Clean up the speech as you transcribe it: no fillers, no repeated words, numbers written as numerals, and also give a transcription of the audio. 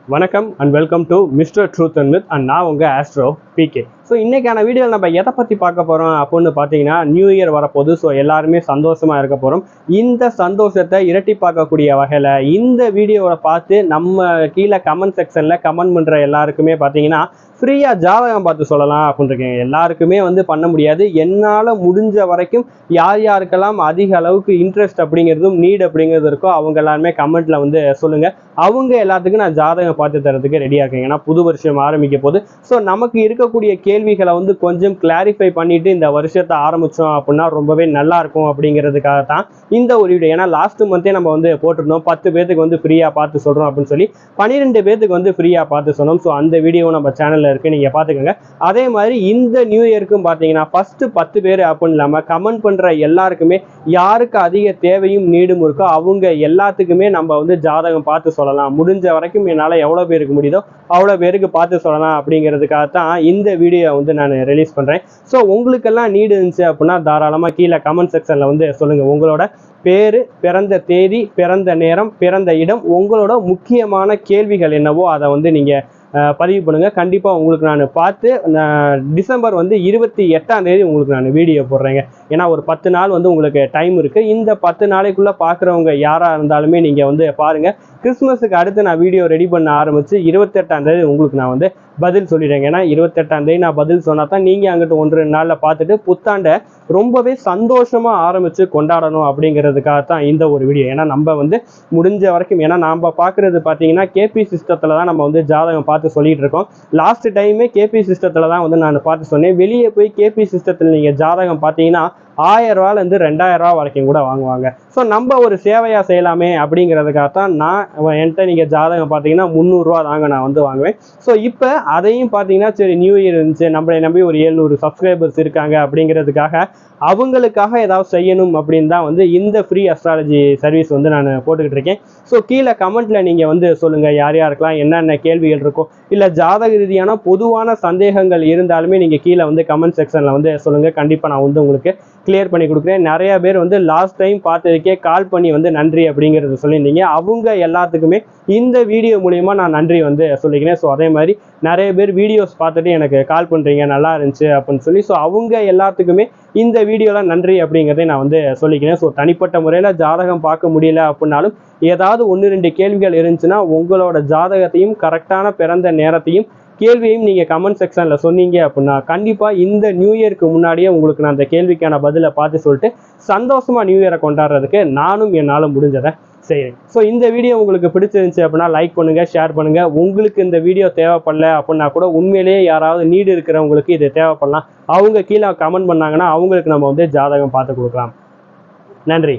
வணக்கம் and welcome to mister truth and myth and நான் உங்கள் ஆஸ்ட்ரோ பிகே. ஸோ இன்றைக்கான வீடியோவில் நம்ம எதை பற்றி பார்க்க போகிறோம் அப்படின்னு பார்த்தீங்கன்னா, நியூ இயர் வரப்போகுது. ஸோ எல்லாருமே சந்தோஷமாக இருக்க போகிறோம். இந்த சந்தோஷத்தை இரட்டி பார்க்கக்கூடிய வகையில் இந்த வீடியோவை பார்த்து நம்ம கீழே கமெண்ட் செக்ஷனில் கமெண்ட் பண்ணுற எல்லாருக்குமே பார்த்தீங்கன்னா ஃப்ரீயாக ஜாதகம் பார்த்து சொல்லலாம் அப்படின்ட்டுருக்கேன். எல்லாருக்குமே பண்ண முடியாது. என்னால் முடிஞ்ச வரைக்கும் யார் யாருக்கெல்லாம் அதிக அளவுக்கு இன்ட்ரெஸ்ட் அப்படிங்கிறதும் நீட் அப்படிங்கிறது இருக்கோ அவங்க எல்லாருமே கமெண்ட்டில் சொல்லுங்கள். அவங்க எல்லாத்துக்கும் நான் ஜாதகம் பார்த்து தரதுக்கு ரெடியாக இருக்கேன். ஏன்னா புது வருஷம் ஆரம்பிக்க போது. ஸோ நமக்கு இருக்கக்கூடிய கேள்விகளை கொஞ்சம் கிளாரிஃபை பண்ணிட்டு இந்த வருஷத்தை ஆரம்பித்தோம் அப்படின்னா ரொம்பவே நல்லா இருக்கும் அப்படிங்கிறதுக்காக தான் இந்த ஒரு வீடியோ. ஏன்னா லாஸ்ட் மந்தே நம்ம போட்டிருந்தோம் 10 பேத்துக்கு ஃப்ரீயாக பார்த்து சொல்கிறோம் அப்படின்னு சொல்லி 12 பேத்துக்கு ஃப்ரீயாக பார்த்து சொன்னோம். ஸோ அந்த வீடியோ நம்ம சேனலில் இருக்குது, நீங்கள் பார்த்துக்கோங்க. அதே மாதிரி இந்த நியூ இயருக்கும் பார்த்தீங்கன்னா ஃபஸ்ட்டு 10 பேர் அப்படின்னு இல்லாமல் கமெண்ட் பண்ணுற எல்லாருக்குமே யாருக்கு அதிக தேவையும் நீடும் இருக்கோ அவங்க எல்லாத்துக்குமே நம்ம ஜாதகம் பார்த்து சொல்லலாம். முடிஞ்ச வரைக்கும் என்னால் எவ்வளோ பேருக்கு முடியுதோ அவ்வளோ பேருக்கு பார்த்து சொல்லலாம் அப்படிங்கிறதுக்காக தான் இந்த வீடியோ நான் ரிலீஸ் பண்ணுறேன். ஸோ உங்களுக்கெல்லாம் நீடு இருந்துச்சு அப்படின்னா தாராளமாக கீழே கமெண்ட் செக்ஷனில் சொல்லுங்கள். உங்களோட பேர், பிறந்த தேதி, பிறந்த நேரம், பிறந்த இடம், உங்களோட முக்கியமான கேள்விகள் என்னவோ அதை நீங்கள் பதிவு பண்ணுங்கள். கண்டிப்பாக உங்களுக்கு நான் பார்த்து டிசம்பர் 28ஆம் தேதி உங்களுக்கு நான் வீடியோ போடுறேங்க. ஏன்னா ஒரு 10 நாள் உங்களுக்கு டைம் இருக்குது. இந்த 10 நாளைக்குள்ளே பார்க்குறவங்க யாராக இருந்தாலுமே நீங்கள் பாருங்கள். கிறிஸ்மஸுக்கு அடுத்து நான் வீடியோ ரெடி பண்ண ஆரம்பித்து 28ஆம் தேதி உங்களுக்கு நான் பதில் சொல்லிடுறேங்க. ஏன்னா 28ஆம் தேதி நான் பதில் சொன்னால் தான் நீங்கள் அங்கிட்டு 1-2 நாளில் பார்த்துட்டு புத்தாண்டை ரொம்பவே சந்தோஷமாக ஆரம்பித்து கொண்டாடணும் அப்படிங்கிறதுக்காக தான் இந்த ஒரு வீடியோ. ஏன்னா நம்ம முடிஞ்ச வரைக்கும், ஏன்னா நம்ம பார்க்குறது பார்த்தீங்கன்னா கேபி சிஸ்டத்தில் தான் நம்ம ஜாதகம் பார்த்து சொல்லிகிட்டு இருக்கோம். லாஸ்ட் டைமே கேபி சிஸ்டத்தில் தான் நான் பார்த்து சொன்னேன். வெளியே போய் கேபி சிஸ்டத்தில் நீங்கள் ஜாதகம் பார்த்தீங்கன்னா 1000 ரூபாலேருந்து 2000 ரூபா வரைக்கும் கூட வாங்குவாங்க. ஸோ நம்ம ஒரு சேவையாக செய்யலாமே அப்படிங்கிறதுக்காக தான் என்கிட்ட நீங்கள் ஜாதகம் பார்த்தீங்கன்னா 300 ரூபா தாங்க நான் வாங்குவேன். ஸோ இப்போ அதையும் பார்த்தீங்கன்னா சரி நியூ இயர் இருந்துச்சு, நம்மளை நம்பி ஒரு 700 சப்ஸ்கிரைபர்ஸ் இருக்காங்க அப்படிங்கிறதுக்காக அவங்களுக்காக ஏதாவது செய்யணும் அப்படின்னு தான் இந்த ஃப்ரீ அஸ்ட்ராலஜி சர்வீஸ் நான் போட்டுக்கிட்டு இருக்கேன். ஸோ கீழே கமெண்ட்டில் நீங்கள் சொல்லுங்கள் யார் யாருக்கெல்லாம் என்னென்ன கேள்விகள் இருக்கோ, இல்லை ஜாதக ரீதியான பொதுவான சந்தேகங்கள் இருந்தாலுமே நீங்கள் கீழே கமெண்ட் செக்ஷனில் சொல்லுங்கள். கண்டிப்பாக நான் உங்களுக்கு கிளியர் பண்ணி கொடுக்குறேன். நிறைய பேர் லாஸ்ட் டைம் பார்த்ததுக்கே கால் பண்ணி நன்றி அப்படிங்கிறது சொல்லியிருந்தீங்க. அவங்க எல்லாத்துக்குமே இந்த வீடியோ மூலயமா நான் நன்றி சொல்லிக்கிறேன். ஸோ அதே மாதிரி நிறைய பேர் வீடியோஸ் பார்த்துட்டு எனக்கு கால் பண்ணுறீங்க நல்லா இருந்துச்சு அப்படின்னு சொல்லி. ஸோ அவங்க எல்லாத்துக்குமே இந்த வீடியோலாம் நன்றி அப்படிங்கிறதை நான் சொல்லிக்கிறேன். ஸோ தனிப்பட்ட முறையில் ஜாதகம் பார்க்க முடியல அப்படின்னாலும் ஏதாவது 1-2 கேள்விகள் இருந்துச்சுன்னா உங்களோட ஜாதகத்தையும் கரெக்டான பிறந்த நேரத்தையும் கேள்வியையும் நீங்கள் கமெண்ட் செக்ஷனில் சொன்னீங்க அப்படின்னா கண்டிப்பாக இந்த நியூ இயருக்கு முன்னாடியே உங்களுக்கு நான் அந்த கேள்விக்கான பதிலை பார்த்து சொல்லிட்டு சந்தோஷமாக நியூ இயரை கொண்டாடுறதுக்கு நானும் என்னால் முடிஞ்சதை செய்கிறேன். ஸோ இந்த வீடியோ உங்களுக்கு பிடிச்சிருந்துச்சு அப்படின்னா லைக் பண்ணுங்கள், ஷேர் பண்ணுங்கள். உங்களுக்கு இந்த வீடியோ தேவைப்படல அப்படின்னா கூட உண்மையிலேயே யாராவது நீடு இருக்கிறவங்களுக்கு இது தேவைப்படலாம். அவங்க கீழே கமெண்ட் பண்ணாங்கன்னா அவங்களுக்கு நம்ம ஜாதகம் பார்த்து கொடுக்கலாம். நன்றி.